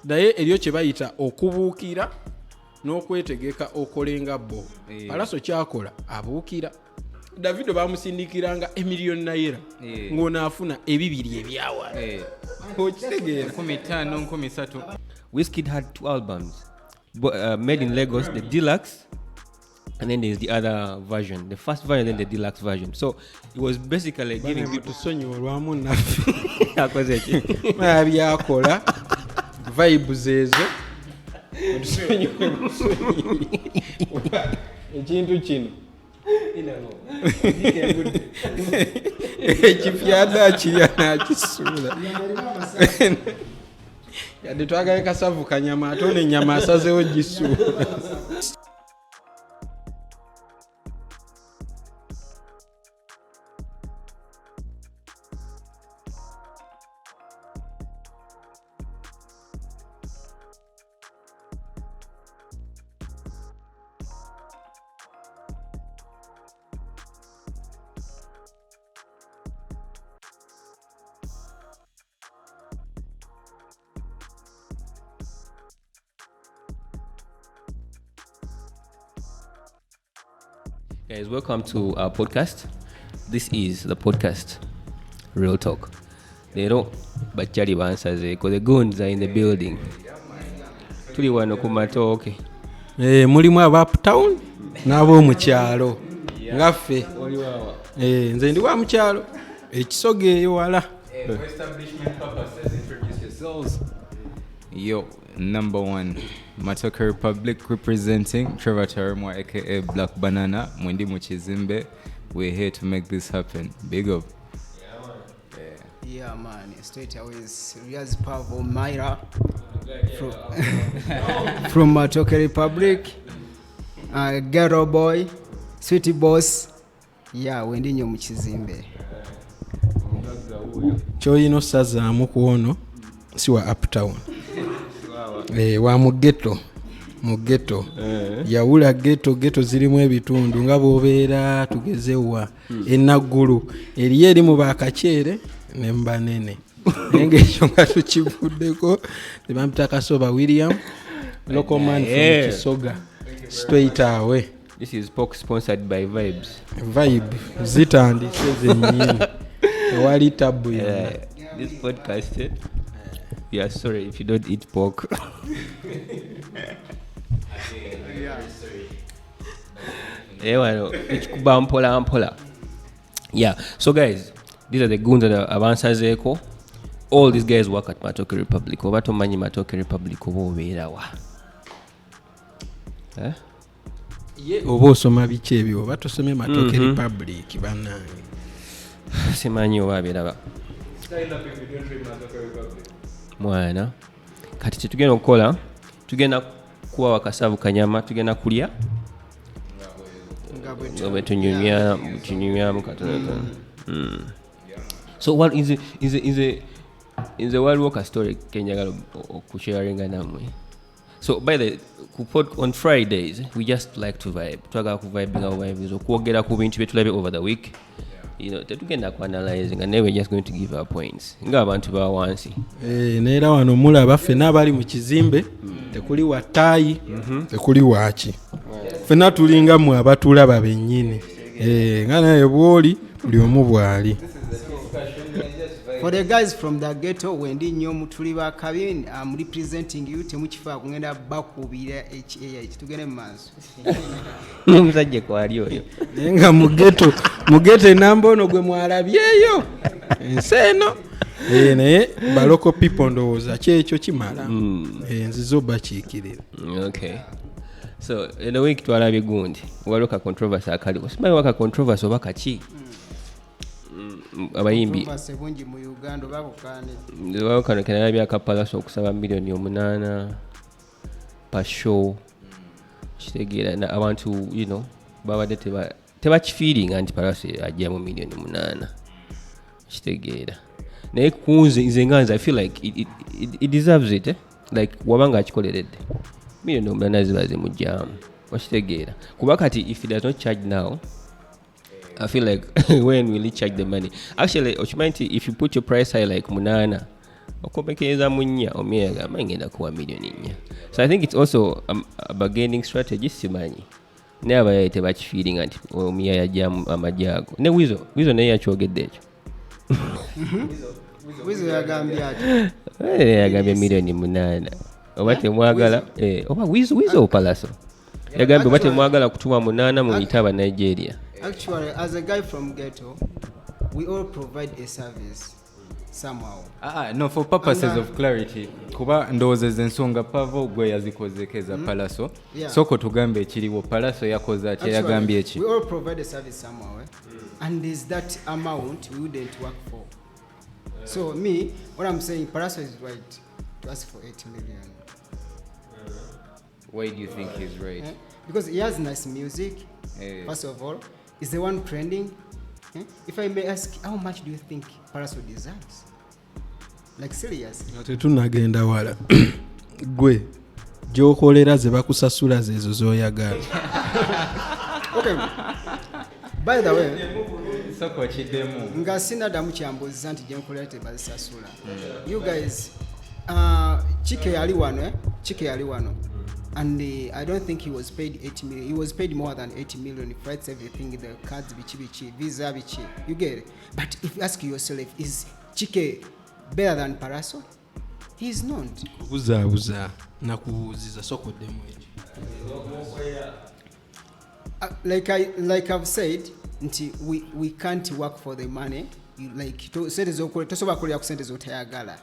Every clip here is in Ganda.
naye eriyo kye bayita okubuukira n'okwetegeka okolenga bo. Palaso kyakola abuukira. Davido bamusindikiranga $1 million ng'onaafuna ebibiri ebyawa. Okitegeera 15 13. Wizkid had 2 albums, made in Lagos, the deluxe, and then there's the other version, the first version, then the deluxe version. So it was basically giving people tusonyiwa olwamu naffe akoze eki byakola vibes ezo ekintu kino ekifyada kirya nakisuula yadde twagala kasavu kanyama ate ono ennyama asazeewo gisuula. Guys, welcome to our podcast. This is the podcast, Real Talk. They don't, but Charlie answers because the goons are in the building. Tuli wano kumatoke. Mulimu aba uptown n'ab'omu kyalo ngaffe. Nze ndi wa mu kyalo ekisoga eyo wala. For establishment purposes, introduce yourselves. Yo, number 1, Matoke Republic representing Trevor Tarumwa aka Black Banana, Mwendi Muchizimbe. We're here to make this happen. Big up. Yeah man, straight away is Riaz Pavo Myra from Matoke Republic. Ghetto boy, sweetie boss. Yeah, Wendi nyo Muchizimbe. Choyino osazaamu kuono si wa uptown. Wa mu ghetto yawula ghetto zirimu ebitundu nga bw'obeera tugezewa enaggulu eriyo eri mu bakakyere ne mbanene ng'ekyo nga tukivuddeko tebampita Kasoba William local man from Kisoga straight away. This is Pork sponsored by Vibes. Vibe zitandise zennyini ewali tabu This podcast we are sorry if you don't eat pork. Ekikuba mpola. Yeah, so guys, these are the goons that have answers echo. All these guys work at Matoke Republic. Oba tomanyi Matoke Republic oba obeera wa? Oba osoma biki ebyo oba tosome Matoke Republic bannange. Simanyi oba abeera mwana kati tetugenda okukola tugenda kuwa Kasavu kanyama tugenda kulya nga tunyumyamu katono. So what is a world walk story kenjagala okusharinga namwe. So by the on Fridays we just like to vibe, twagala ku vibing our vibes okwogera ku bintu byetulabe over the week. You know, tetugenda ku analyzing and then we're just going to give our points nga abantu ba wansi. Neera wano mulaba ffe n'abali mu kizimbe tekuli wataayi tekuli waaki ffenna tulinga mu abatulaba bennyini nga naye bw'oli buli omu bw'ali. For the guys from the ghetto, Wendi nnyo mutuli ba kabi, I'm representing you. Temukifa kugenda bakubira HAH tugende mu maaso. Omusajja kwali oyo. Nga mu ghetto enamba ono gwe mwalabyeyo enseno naye baloko people ndowooza kyekyo kimala enzizo bakiikirira. Okay, so in the week twalabye gundi waliwo ka controversy akaliwo simanyi waka controversy oba kaki abayimbi bungi mu Uganda bakukane bakukane kana bya Kapalaso okusaba $8 million per show kitegeera na abantu you know babadde tebakifiiringa anti Palaso ajja mu $8 million kitegeera naye kunze nze nganza I feel like it deserves it like wabanga akikoleredde $8 million ziba zimujjaamu wakitegeera kuba kati if he does not charge now I feel like when will he charge the money? Actually, if you put your price high like Munana, okomekeza mu nnya omuya yagamba ngenda kuwa millioni 4. So I think it's also a bargaining strategy simanyi naye abayaye tebakifiiringa nti omuya yajjamu amajaago ne wizo naye yakyogedde ekyo Wizo yagambye ati yagambye millioni 8 oba temwagala oba wizo Palaso yagambye oba temwagala kutuma 8 mu mitaba Nigeria. Actually, as a guy from ghetto, we all provide a service somehow. No, for purposes of clarity kuba ndowooza ensonga Pavo gwe yazikozekeza Palaso soko tugambe ekiriwo Palaso yakoze ati yagambye eki. We all provide a service somehow and is that amount we wouldn't work for. So me, what I'm saying, Palaso is right to ask for 8 million. Why do you think he's right? Because he has nice music. First of all, he's the one trending. If I may ask, how much do you think Palaso deserves? Like seriously? Tetunagenda wala gwe gyokolera ze bakusasula zezo zoyagala. Okay. By the way, soko kiddemu nga sinadamu kyambuuza nti gyenkolera tebazisasula. You guys, Chike yali wano. And I don't think he was paid 8 million. He was paid more than 80 million. Flights, everything, the cards, bichi, visa, bichi. You get it. But if you ask yourself, is Chike better than Palaso? He is not. Buza nakubuziza soko demu eji. Like I've said, we can't work for the money. You like to sente zokole tosoba kolya ku sente zotayagala.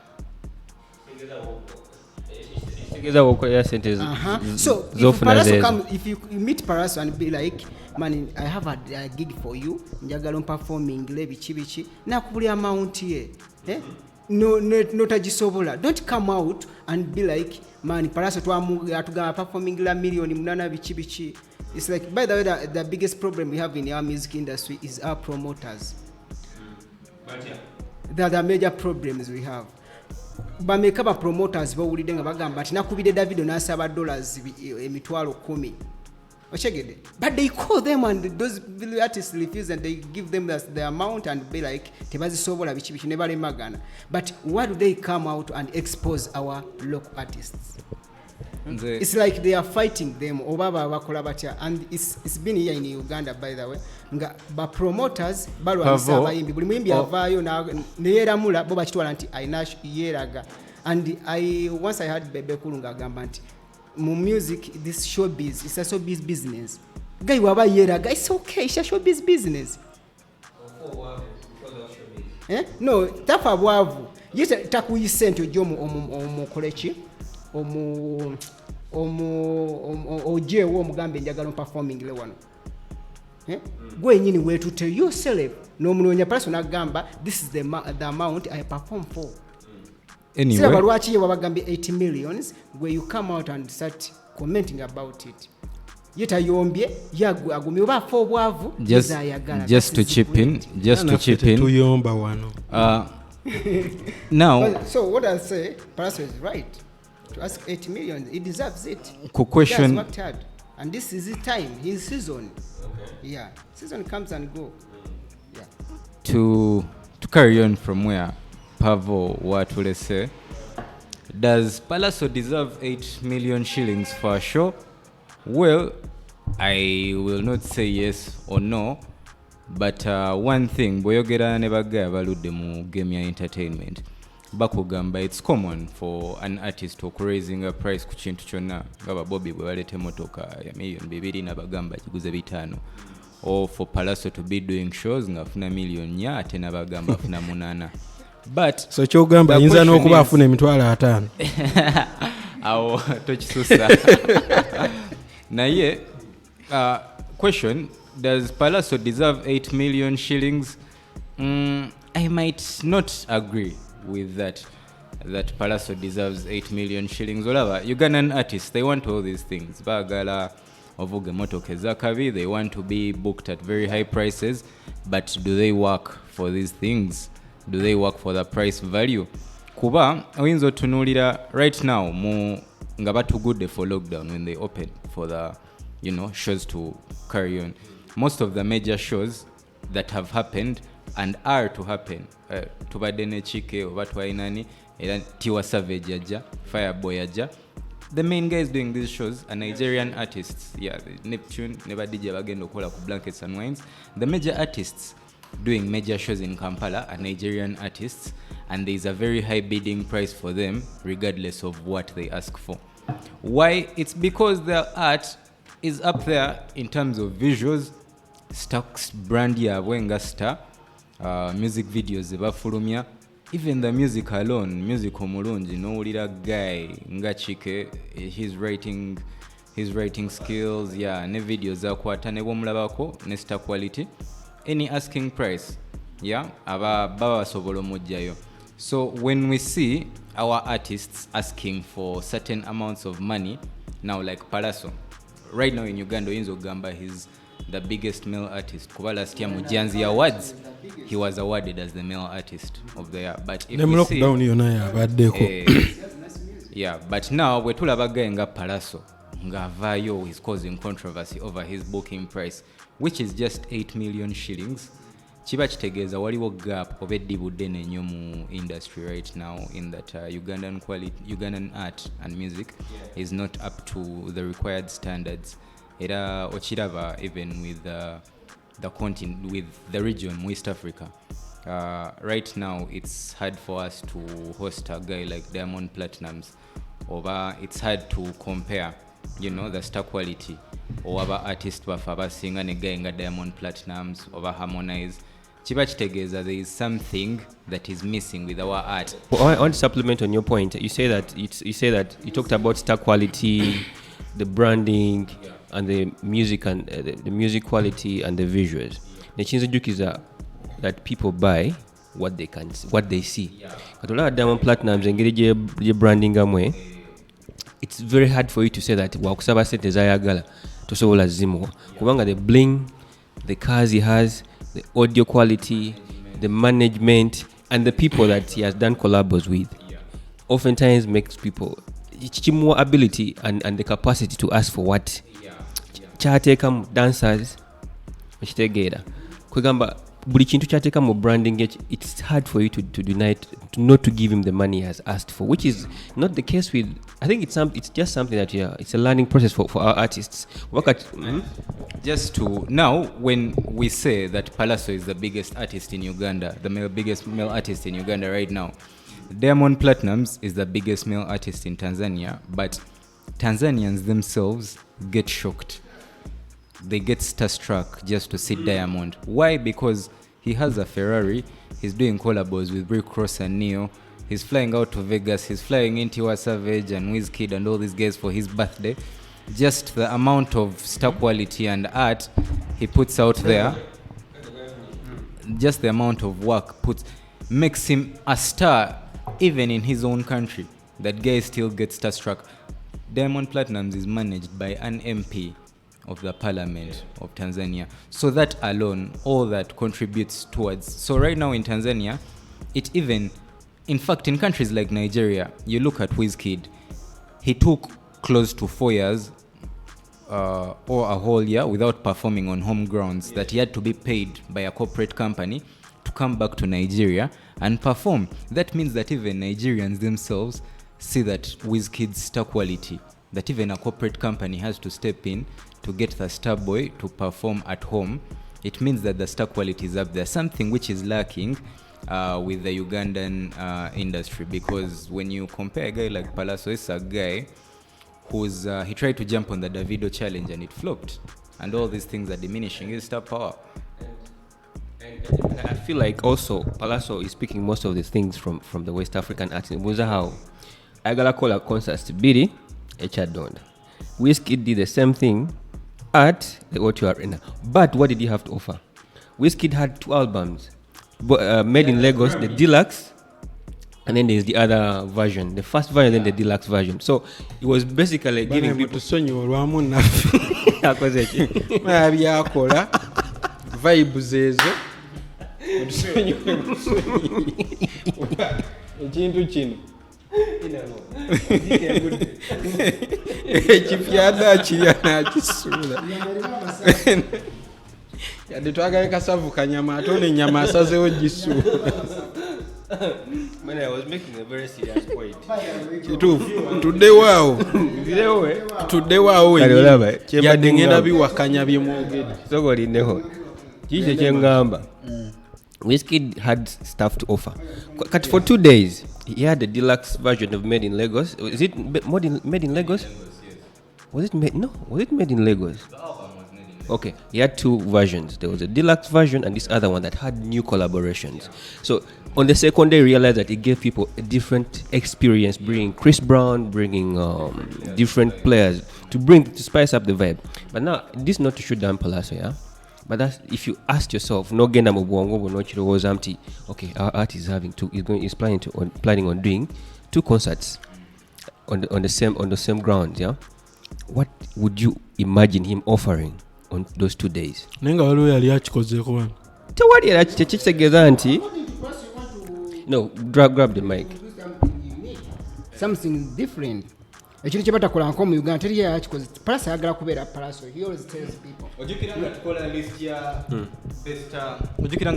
So if you meet Palaso and be like, man, I have a gig for you, njagala performing bichi na kubuli amount ye no tagisobola. Don't come out and be like, man, Palaso atugaba performing la million 8 bichi. It's like, by the way, the biggest problem we have in our music industry is our promoters. There are the major problems we have. Bameka ba promoters bawulidde nga bagamba ati nakubide Davido n'asaba $10,000. Ochegede. But they call them and those artists refuse and they give them the amount and be like tebazisobola bichi ne balemagana. But why do they come out and expose our local artists? It's like they are fighting them obaba bakola batya, and it's been here in Uganda, by the way, nga ba promoters balwanisa abayimbi buli muyimbi avaayo ne yeramula bo bakitwala nti ayina yeraga. And once I heard Bebe Kulunga agamba nti mu music this showbiz, it's a showbiz business. Guy waba yeraga, it's okay, it's a showbiz business. No, tafa bwavu yete takuyisente ojomu omukolechi ojewo omugambe njagala performing le wano gwe nyini wetu tell yourself no munonya person agamba this is the amount I perform for. Anyway, sira balwachi ye wabagambe 80 millions where you come out and start commenting about it. Yeta yombye yagwe agumi oba fo bwavu just to chip in tuyomba wano. Now so what I say, Palaso is right to ask 80 million. He deserves it. Question. He has worked hard. And this is his time, his season. Okay. Yeah, season comes and go. Yeah. To carry on from where Pavo watule say, does Palaso deserve 8 million shillings for a show? Well, I will not say yes or no, but one thing, boyogera ne bagaya baludde mu game ya entertainment. Bakugamba, it's common for an artist to raising a price ku kintu kyonna ngaba Bobby bwe balete motoka ya million 2 na bagamba kiguze 5, or for Palaso to be doing shows ngafuna million nya ate na bagamba afuna 8. But so kyogamba yinza n'okuba afuna emitwalo 5 awo tokisusa naye question, does Palaso deserve 8 million shillings? I might not agree with that Palaso deserves 8 million shillings. Olaba Ugandan artists, they want all these things. Bagala ovuge motoke zakabi, they want to be booked at very high prices, but do they work for these things? Do they work for the price value? Kuba oyinza otunulira right now mu nga batugudde for lockdown when they open for the shows to carry on. Most of the major shows that have happened and are to happen, tubadde ne Chike oba twainani era Tiwa Savage yaja, Fireboy yaja. The main guys doing these shows are Nigerian artists. Yeah, Neptune, Never DJ bagenda okola ku Blankets and Wines. The major artists doing major shows in Kampala are Nigerian artists, and there is a very high bidding price for them regardless of what they ask for. Why? It's because their art is up there in terms of visuals, stocks, brand yabwe nga star, music videos zebafulumya, even the music alone, music omulungi nowulira guy nga Chike, his writing skills, yeah, ne videos akwata ne bwomulabako ne star quality, any asking price, yeah, baba basobola omujjayo. So when we see our artists asking for certain amounts of money, now like Palaso, right now in Uganda, Inzo Gamba, he's the biggest male artist. Kuba last year Mujanzi Awards, he was awarded as the male artist of the year. But if we see, yeah, but now we tulaba guy nga Palaso, nga Vayo is causing controversy over his booking price, which is just 8 million shillings. Chiba kitegeeza waliwo gap oba eddibudde nnyo mu industry right now in that Ugandan art and music is not up to the required standards. Era ochiraba even with the continent, with the region, West Africa. Right now it's hard for us to host a guy like Diamond Platnumz, or it's hard to compare, you know, the star quality or other artists bafa singer ne guy nga Diamond Platnumz or Harmonize. Chiba kitegeeza there is something that is missing with our art. Well, I want to supplement on your point. You say that you talked about star quality, the branding, and the music and the music quality and the visuals. Nechinzijukiza that people buy what they see. Katola Diamond Platnumz engeri je branding amwe. It's very hard for you to say that wakusaba sente zayagala tosobola zimo kubanga the bling, the cars he has, the audio quality, the management, and the people that he has done collabos with oftentimes makes people more ability and the capacity to ask for what chateka mu dancers mchitegera kwegamba buli kintu chateka mu branding. It's hard for you to deny it, to not to give him the money he has asked for, which is not the case with, I think it's just something that it's a learning process for our artists. Just to now, when we say that Palaso is the biggest artist in Uganda, the biggest male artist in Uganda right now, Diamond Platnumz is the biggest male artist in Tanzania, but Tanzanians themselves get shocked. They get starstruck just to see Diamond. Why? Because he has a Ferrari, he's doing collabos with Rick Ross and Neo, he's flying out to Vegas, he's flying in Tiwa Savage and Wizkid and all these guys for his birthday. Just the amount of star quality and art he puts out there, just the amount of work makes him a star even in his own country. That guy still gets starstruck. Diamond Platnumz is managed by an MP of the Parliament of Tanzania. So that alone, all that contributes towards. So right now in Tanzania, in fact, in countries like Nigeria, you look at Wizkid, he took close to 4 years or a whole year without performing on home grounds, that he had to be paid by a corporate company to come back to Nigeria and perform. That means that even Nigerians themselves see that Wizkid's star quality, that even a corporate company has to step in to get the star boy to perform at home. It means that the star quality is up there, something which is lacking with the Ugandan industry. Because when you compare a guy like Palaso, it's a guy he tried to jump on the Davido challenge and it flopped, and all these things are diminishing his star power. And I feel like also Palaso is speaking most of these things from the West African artists. How I gotta call a concert to Bidi, Echadonda. Wizkid did the same thing at the O2 Arena. But what did he have to offer? Wizkid had 2 albums made in Lagos, the deluxe, and then there's the other version, the first version, then the deluxe version. So it was basically giving people vibes ezo ekintu kino ekipyada kirya nakisuula yadde twagala kasavu kanyama ate ono ennyama asazeewo gisuula Man, I was making a very serious point. kituufu tuddewaawo Kale olaba, yadde ngenda ngamba. biwakanya bye mwogedde Sogolindeho. Kikyo kye ngamba. Wizkid had stuff to offer. Kati for 2 days, he had the deluxe version of Made in Lagos. Is it made in Lagos? Was it made? No, was it made in Lagos? Okay, he had 2 versions. There was a deluxe version and this other one that had new collaborations. So on the second day, realized that it gave people a different experience, bringing Chris Brown, bringing different players to spice up the vibe. But now, this is not to shoot down Palazzo, yeah. But that's if you asked yourself, no genda mu bwongo buno kiro was empty. Okay, our artist is having 2. Is planning on doing 2 concerts on the same grounds, yeah. What would you imagine him offering on those 2 days? naye nga waliwo yali akikozeeko wano Tewali era kitegeeza nti no grab the mic. Something different. Ekintu kye batakola nko mu Uganda teri yakikoze. Palasa ayagala kubeera Palasa. He always tells people. ojjukira nga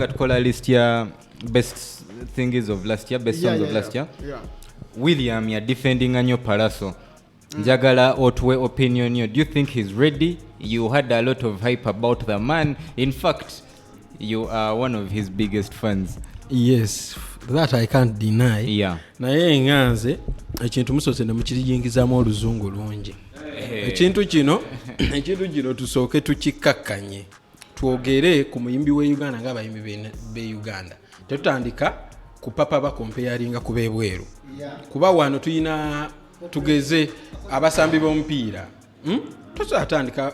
tukola list ya best things of last year, best songs of last year. Yeah. William ya defending anyo Palaso. Njagala otwe opinion yo. Do you think he's ready? You had a lot of hype about the man. In fact, you are one of his biggest fans. yes that I can't deny Yeah. naye nganze ekintu musoose ne mukiriyingizaamu oluzungu lungi ekintu kino tusooke tukikkakkanye twogere ku muyimbi w'e Uganda ng'abayimbi b'e Uganda tetutandika ku papa bakompeyaringa ku b'ebweru kuba wano tugeze abasambi b'omupiira tuzatandika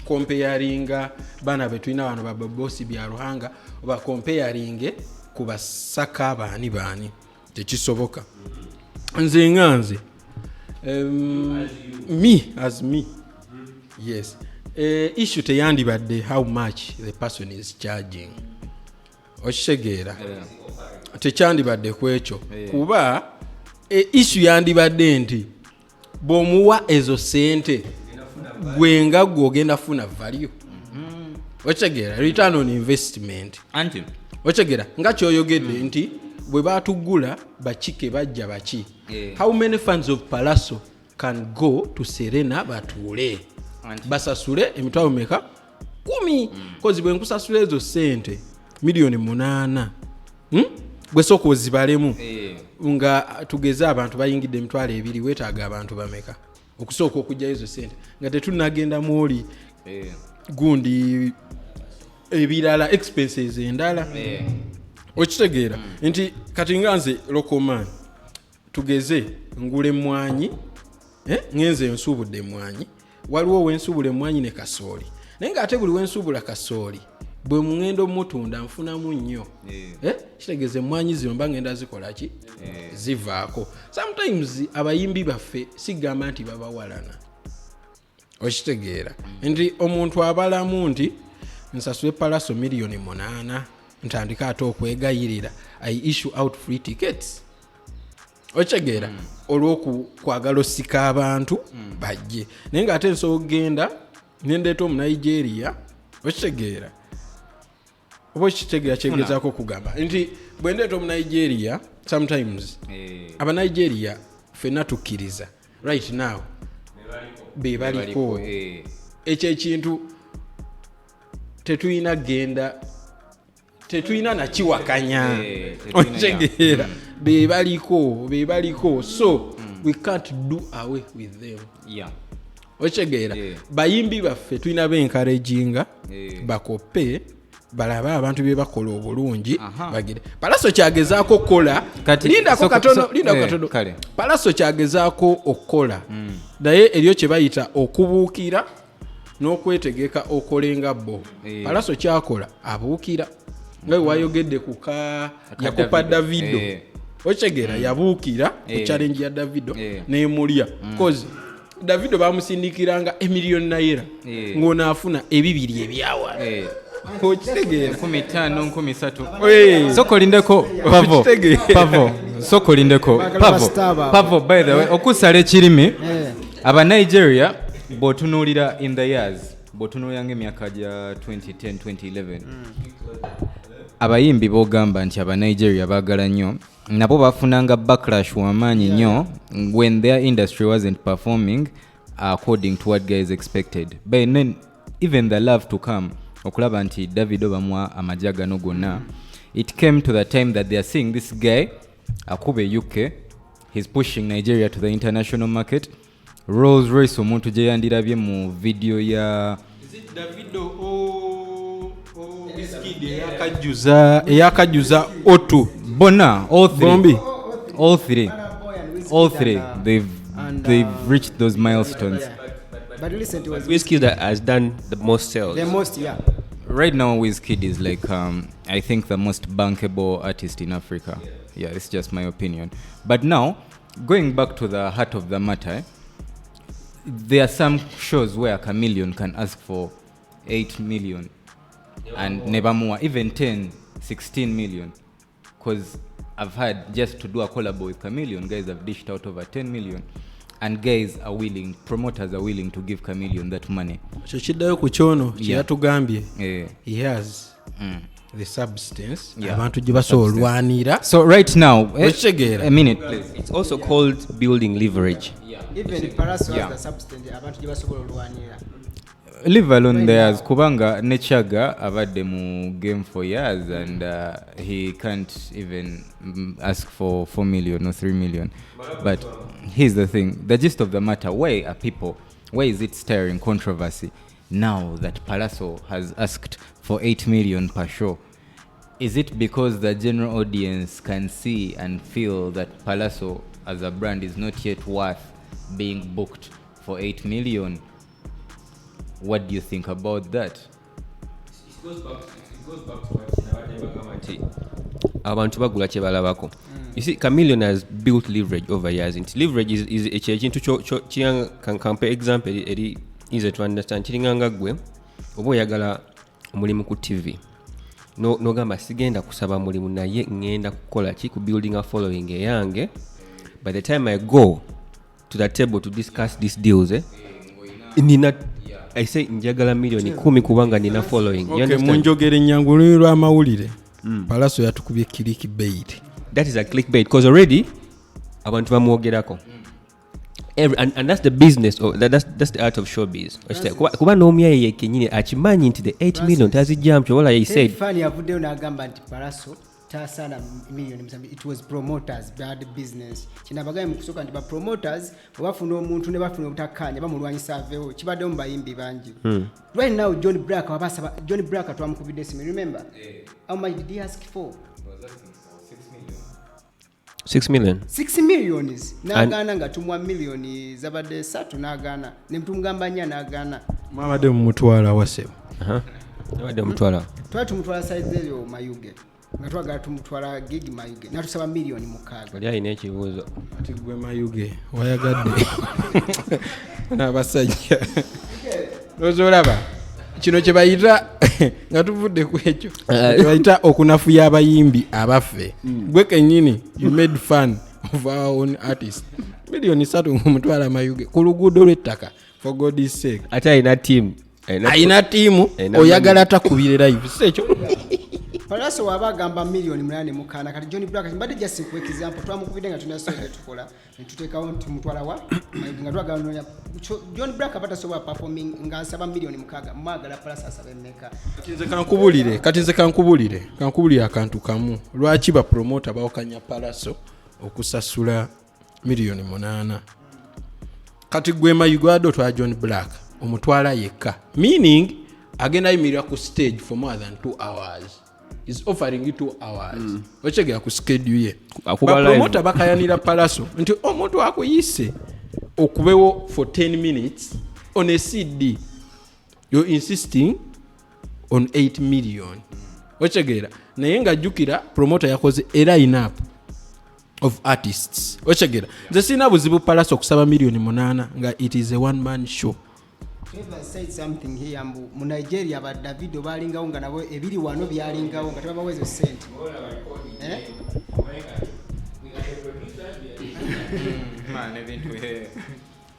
kompeyaringa baana be tulina wano babosi bya Ruhanga oba kompeyaringe ku basaka baani tekisoboka nze nganze me yes issue teyandibadde how much the person is charging okitegeera tekyandibadde ku ekyo kuba issue yandibadde nti bw'omuwa ezo sente gwe nga gw'ogenda funa value okitegeera return on investment Anti. okitegeera nga kyoyogedde nti bwe batugula bakike bajja baki how many fans of Palazzo can go to Serena batuule basasule emitwalo meka 10 kozi bwe nkusasula ezo sente milioni 8 gwe soko ozibalemu nga tugeze abantu bayingidde emitwalo 2 wetaaga abantu bameka okusooka okujja ezo sente nga tetunagenda mwoli gundi ebirala expenses endala okitegeera nti kati nganze lokoman tugeze ngule mwanyi ngenze nsubudde mwanyi waliwo wensubule mwanyi ne kasooli naye ng'ate buli wensubula kasooli bwe mungendo mutunda nfunamu nnyo kitegeeze mwanyi zino mba ngenda zikola ki zivaako sometimes abayimbi baffe sigamba nti babawalana okitegeera nti omuntu abalamu nti nsasule Palazzo milioni 8 ntandika ate okwegayirira I issue out free tickets okitegeera olw'okwagala osika abantu bajje naye ng'ate nsobola okugenda nendeeta omu Nigeria okitegeera oba okitegeera kyegezaako okugamba nti bwe ndeeta omu Nigeria sometimes aba Nigeria ffenna tukkiriza right now be baliko ekyo ekintu tetulina genda tetulina nakiwakanya okitegeera be baliko so we can't do away with them okitegeera bayimbi baffe tulina bencouraginga bakope balabe abantu bye bakola obulungi bagire Palazzo kyagezaako okukola lindako katono Palazzo kyagezaako okukola naye eriyo kye bayita okubuukira n'okwetegeka okolenga bo Palazzo kyakola abuukira nga wayogedde kuka yakupa Davido okitegeera yabuukira ku challenge ya Davido n'emulya cause Davido bamusindikiranga $1 million ng'onaafuna ebibiri ebyawa okitegeera 15 13 sokolindeko Pavo by the way okusala ekirimi aba Nigeria botunuulira in the years botunuulira ng'emyaka gya 2010 2011 abayimbi bogamba nti aba Nigeria baagala nnyo nabo bafunanga backlash wamaanyi nnyo when their industry wasn't performing according to what guys expected. But then even the love to come okulaba nti Davido bamwa amajja gano gonna, it came to the time that they are seeing this guy akube UK, he's pushing Nigeria to the international market. Rolls Royce omuntu gye yandirabye mu video ya Davido eyakajuza O2 Bona, all three. Bombi. All three. They've reached those milestones. But listen to us. Whiskey that has done the most sales. The most, yeah. Right now, Wizkid is like I think the most bankable artist in Africa. Yeah, it's just my opinion. But now, going back to the heart of the matter, there are some shows where Chameleon can ask for 8 million and never more, even 10, 16 million. Because I've had just to do a collab with Chameleon, guys have dished out over 10 million. And guys are willing, promoters are willing to give Chameleon that money. So kiddayo ku kyono kyeyatugambye he has the substance abantu gye basobola olwanira. So right now, a minute please. It's also called building leverage. Even Paraso has the substance abantu gye basobola olwanira. Leave alone theirs kubanga Nechaga abadde mu game for years and he can't even ask for 4 million or 3 million. But here's the thing, the gist of the matter, why is it stirring controversy now that Palazzo has asked for 8 million per show? Is it because the general audience can see and feel that Palazzo as a brand is not yet worth being booked for 8 million? What do you think about that? It goes back to what abantu bagula kye balabako. You see, Chameleon has built leverage over years. And leverage is a kintu can compare example eri easy to understand. Kiringanga gwe oba oyagala omulimu ku TV. No gamba sigenda kusaba mulimu naye ngenda kukola ki ku building a following eyange. By the time I go to the table to discuss these deals, I say njagala milioni 10 kubanga nina following. Okay, munjogere nyangulu lwa mawulire. Palazzo yatukubye clickbait. That is a clickbait because already abantu bamwogerako. And that's the business or that's the art of showbiz. Kuba nomya ye kenyine akimanyi nti the 8 million tazijamcho wala he said. Fani avudde onagamba nti Palazzo tasana million msambi, it was promoters bad business. Kinabagaye mu kusoka nti ba promoters bafuna omuntu ne bafuna obutakanya bamulwanyisa avewo kibadde mu bayimbi bangi. Right now John Black wabasaba John Black atwamukubidde esimu, remember? How much did he ask for? 6 million. 6 million is nagana nga tumwa million zabadde 3 nagana ne mtumgamba nya nagana mwabadde mumutwala wasebo. Nabadde mutwala. Tumutwala size yo Mayuge nga twagala tumutwala gig Mayuge natusaba million 6. Oli ayina ekibuuzo Ati gwe Mayuge wayagadde n'abasajja lozolaba kino kye bayita nga tuvudde ku ekyo kye bayita okunafuya abayimbi abaffe. Gwe kennyini you made fun of our own artist. Million 3 ng'omutwala Mayuge ku luguudo lw'ettaka for God's sake. ate ayina team. Ayina tiimu oyagala takubire live si ekyo. Palazzo wabagamba million 8 kati John Black mbadde just for example twamukubidde nga tuna soja tukola netutekawo nti mutwala wa Mayuge nga twagala John Black abatasobola performing nga asaba million 6 mwagala Palazzo asabe mmeka. Kati nze kankubulire akantu kamu lwaki ba promoter bawakanya Palazzo okusasula million 8. Kati gwe Mayuge twa John Black omutwala yekka, meaning agenda yimirira ku stage for more than 2 hours. Is offering you 2 hours. Ochegera ku schedule ye. Promoter bakayanira Palazzo nti omuntu akuyise okubewo for 10 minutes on a CD. You're insisting on 8 million. Ochegera naye nga jukira promoter yakoze a line up of artists. Ochegera nze sina buzibu Palazzo okusaba million 8 nga it is a one man show. Trevor said something here mu Nigeria ba Davido balingawo nga nabo ebiri wano byalingawo nga tebabaweze sente. Man, ebintu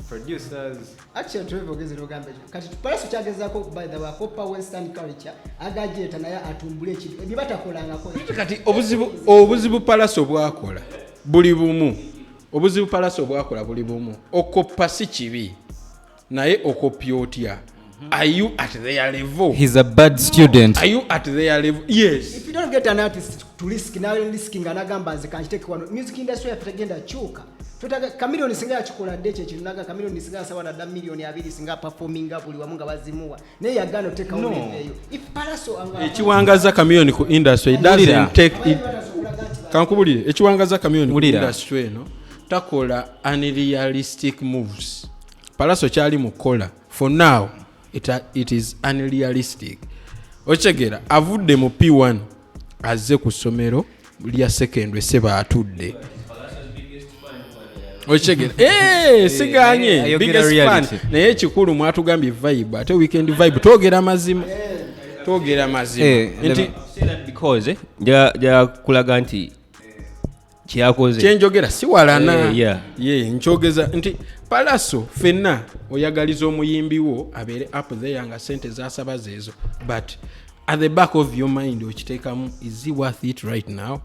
producers. Actually twevogeze lugamba ekyo kati Pallaso kyagezaako by the way akopa western culture agajeeta naye atumbule ekintu ebyo batakolangako kati obuzibu Pallaso bwakola buli bumu obuzibu Pallaso bwakola buli bumu okoppa si kibi naye okopya otya. Are you at their level? He's a bad student. Are you at their level? Yes. If you don't get an artist to risk now risking anagamba nze kanjiteke wano music industry yafitagenda chuka tutaka kamilioni singa yakikola deche chirunaga kamilioni singa sawa na milioni 2 singa performing buli wamu nga bazimuwa naye yagano teka No. eyo if Pallaso anga Ekiwangaza kamilioni ku industry it doesn't take it. Kankubulire ekiwangaza kamilioni ku Ulira. industry eno takola unrealistic moves. Pallaso kyali mukola for now it is unrealistic. Ochegera avudde mu P1 azze ku ssomero lya secondary seba atudde. Ochegera siganye ayogera biggest fan reality. naye ekikulu mwatugambye vibe ate weekend vibe twogera mazima nti Say that because ja kulaga nti kyakoze kyenjogera si walana yeah. nkyogeza nti Pallaso fenna oyagaliza omuyimbi wo abeere up there nga sente zasaba zeezo but at the back of your mind okiteekamu is he worth it right now?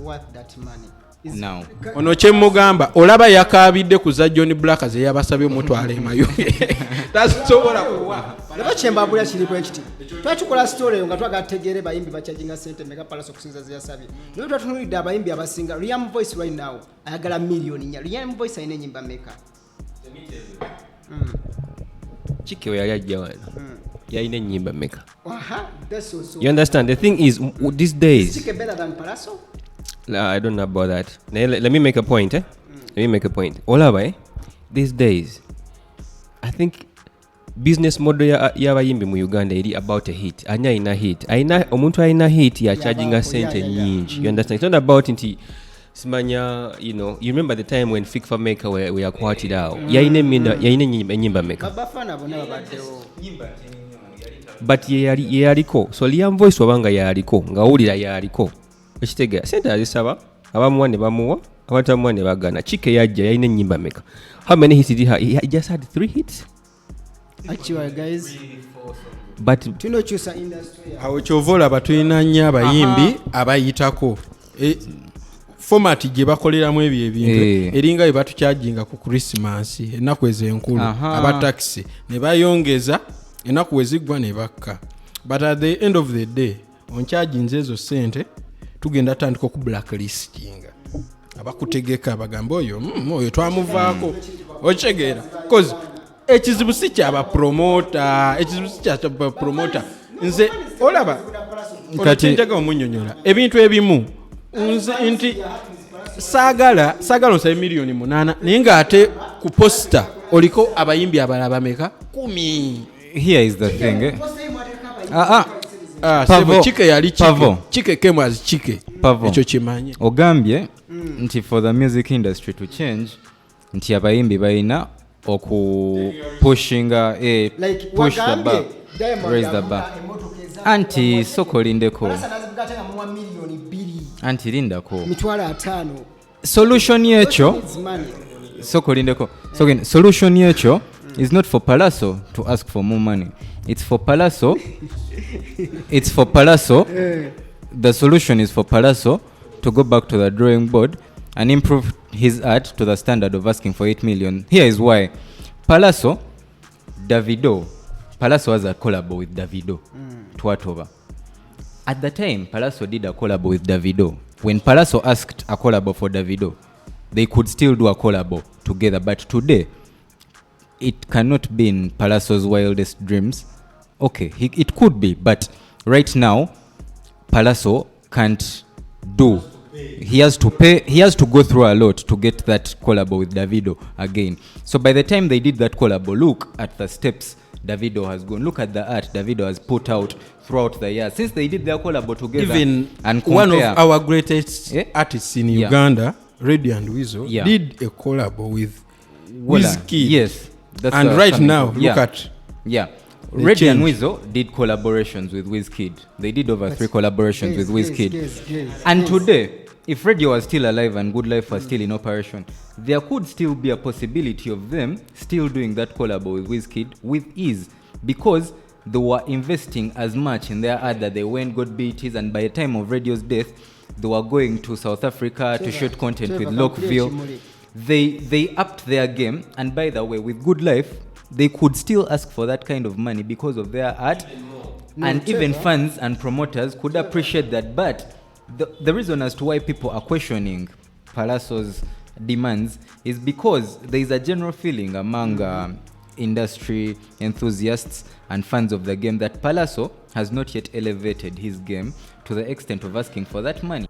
worth that money is Now. Ono kyemugamba olaba yakaabidde ku za John Black ze yabasabye omutwala emayo tasobola kuwa laba kyembabula kiripo ekiti twatukola story nga twagategeere bayimbi bakyajinga sente mega Pallaso kusinza ziyasabye naye twatunulidde abayimbi abasinga Liam Voice right now ayagala milioni nya Liam Voice ayina enyimba meka Chike we yali ajja wano yalina ennyimba meka that's also you understand the thing is these days Chike better than Pallaso. I don't know about that. Now, let me make a point. Let me make a point. Olaba, these days, I think business model y'abayimbi mu Uganda eri about a hit. Anya ina hit. Omuntu alina hit ya charging a sente nyingi. You understand? It's not about nti simanya, you remember the time when Fikfa Maker were quoted out. Yayina enyimba maker. Babafana bonna babaddewo. But ye yaliko. So Liam Voice wabanga yaliko. Ngawulira yaliko. Ekitegeera sente azisaba abamuwa ne bamuwa abatamuwa ne bagana Chike yajja yalina ennyimba meka how many hits did he just had 3 hits Actually guys but tunokyusa industry awo kyova olaba tulina nnyo abayimbi abayitako format gye bakoleramu ebyo ebintu eringa bwe batukyajinga ku Christmas ennaku ezenkulu abataxi ne bayongeza ennaku weziggwa ne bakka but at the end of the day onkyajinze ezo sente tugenda tandika ku blacklistinga abakutegeka bagamba oyo twamuvaako okitegera cause ekizibu si kyaba promoter nze olaba kati njaga omunnyonnyola ebintu ebimu nze nti saagala nsabe milioni 8 naye ng'ate ku posta oliko abayimbi abalaba meka 10. Here is the thing. Sebo Chike yali Chike came as Chike. Ekyo kimanye. Ogambye nti for the music industry to change nti abayimbi bayina okupushinga push the bar, raise the bar. Anti soko lindeko. Anti lindako. mitwala 5 Solution yekyo soko lindeko. So again, solution yekyo is not for Pallaso to ask for more money. It's for Pallaso. The solution is for Pallaso to go back to the drawing board and improve his art to the standard of asking for 8 million. Here is why. Pallaso has a collab with Davido. Twatova. At the time, Pallaso did a collab with Davido. When Pallaso asked a collab for Davido, they could still do a collab together. But today, it cannot be in Pallaso's wildest dreams. Okay, it could be, but right now, Pallaso can't do. He has to pay. He has to go through a lot to get that collab with Davido again. So by the time they did that collab, look at the steps Davido has gone. Look at the art Davido has put out throughout the years since they did their collab together. Even and one compare. of our greatest artists in Uganda, Reddy and Weasel, did a collab with Wizkid. Yes, that's and right now, look at Reddy and Weasel did collaborations with Wizkid. They did over 3 collaborations with Wizkid. And today, if radio was still alive and Good Life was still in operation, there could still be a possibility of them still doing that collab with Wizkid with ease, because they were investing as much in their ad that they went got BETs, and by the time of radio's death, they were going to South Africa to shoot content with Lockville. They upped their game, and by the way, with Good Life, they could still ask for that kind of money because of their art, and even fans and promoters could appreciate that. But the reason as to why people are questioning Palasso's demands is because there is a general feeling among industry enthusiasts and fans of the game that Palasso has not yet elevated his game to the extent of asking for that money.